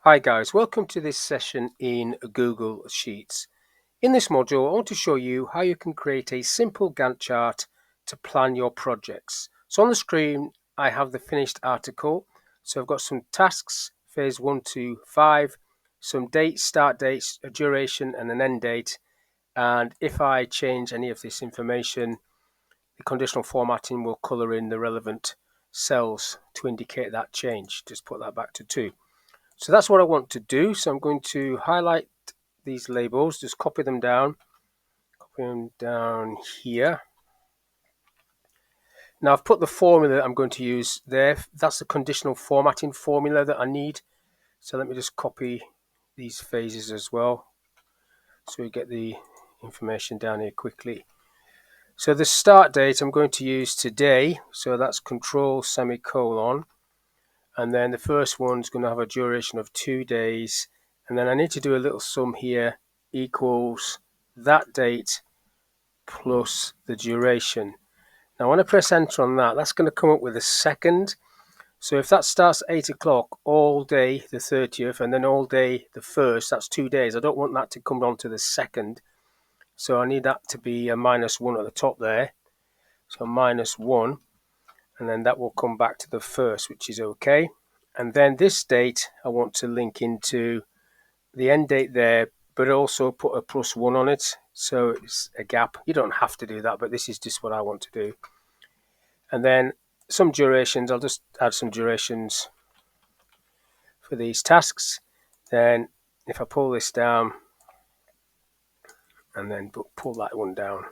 Hi guys, welcome to this session in Google Sheets. In this module, I want to show you how you can create a simple Gantt chart to plan your projects. So on the screen, I have the finished article. So I've got some tasks, phase 1 to 5, some dates, start dates, a duration and an end date. And if I change any of this information, the conditional formatting will color in the relevant cells to indicate that change. Just put that back to 2. So that's what I want to do. So I'm going to highlight these labels, just copy them down here. Now I've put the formula that I'm going to use there. That's the conditional formatting formula that I need. So let me just copy these phases as well, so we get the information down here quickly. So the start date I'm going to use today. So that's control semicolon. And then the first one's going to have a duration of 2 days. And then I need to do a little sum here, equals that date plus the duration. Now when I press enter on that, that's going to come up with a second. So if that starts at 8 o'clock all day the 30th and then all day the 1st, that's 2 days. I don't want that to come on to the second. So I need that to be a -1 at the top there. So -1. And then that will come back to the 1st, which is okay. And then this date I want to link into the end date there, but also put a +1 on it, so it's a gap. You don't have to do that, but this is just what I want to do. And then some durations, I'll just add some durations for these tasks. Then if I pull this down and then pull that one down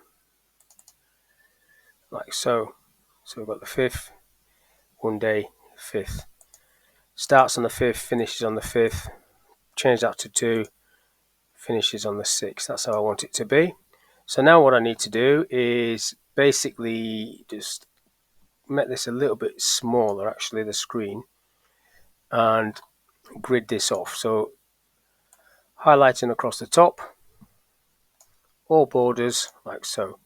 like so. So we've got the 5th, 1 day, 5th. Starts on the 5th, finishes on the 5th. Change that to 2, finishes on the 6th. That's how I want it to be. So now what I need to do is basically just make this a little bit smaller, actually, the screen, and grid this off. So highlighting across the top, all borders like so.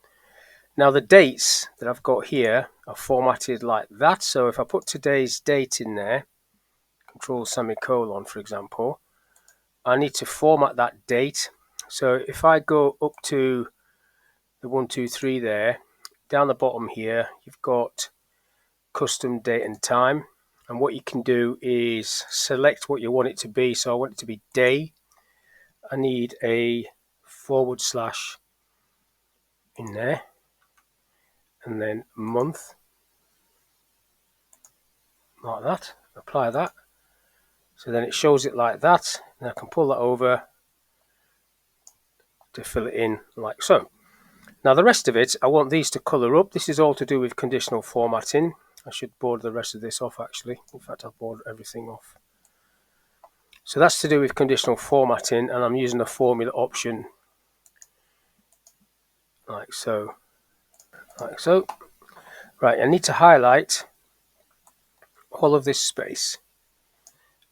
Now the dates that I've got here are formatted like that. So if I put today's date in there, control semicolon for example, I need to format that date. So if I go up to the 1, 2, 3 there, down the bottom here, you've got custom date and time. And what you can do is select what you want it to be. So I want it to be day. I need a / in there. And then month. Like that. Apply that. So then it shows it like that. And I can pull that over to fill it in like so. Now the rest of it, I want these to colour up. This is all to do with conditional formatting. I should border the rest of this off actually. In fact, I'll border everything off. So that's to do with conditional formatting, and I'm using the formula option like so. Like so. Right, I need to highlight all of this space.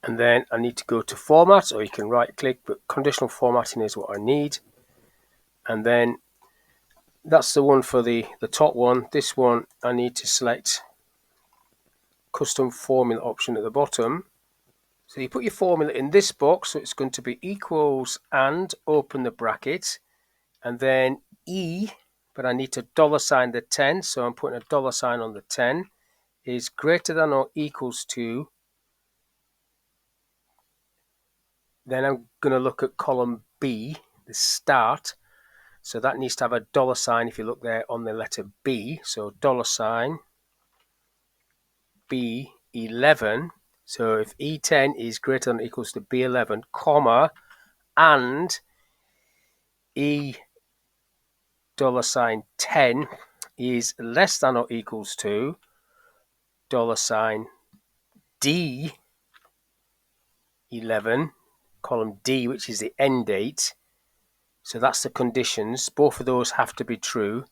And then I need to go to format, or you can right click, but conditional formatting is what I need. And then that's the one for the top one. This one I need to select custom formula option at the bottom. So you put your formula in this box, so it's going to be equals and open the bracket, and then E, but I need to $sign the 10, so I'm putting a $sign on the 10, is greater than or equals to. Then I'm going to look at column B, the start. So that needs to have a $sign if you look there on the letter B. So $sign B11. So if E10 is greater than or equals to B11, comma, and E $sign 10 is less than or equals to $sign D11, column D, which is the end date. So that's the conditions. Both of those have to be true.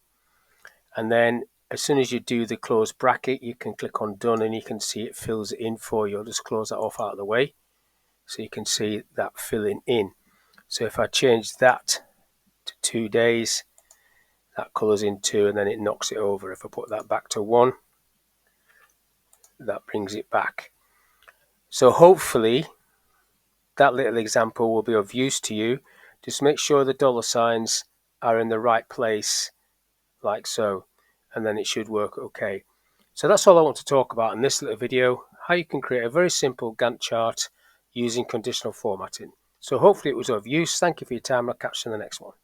And then as soon as you do the close bracket, you can click on done and you can see it fills it in for you. I'll just close that off out of the way so you can see that filling in. So if I change that to 2 days, that colors in 2 and then it knocks it over. If I put that back to 1, that brings it back. So hopefully that little example will be of use to you. Just make sure the dollar signs are in the right place, like so, and then it should work okay. So that's all I want to talk about in this little video, how you can create a very simple Gantt chart using conditional formatting. So hopefully it was of use. Thank you for your time. I'll catch you in the next one.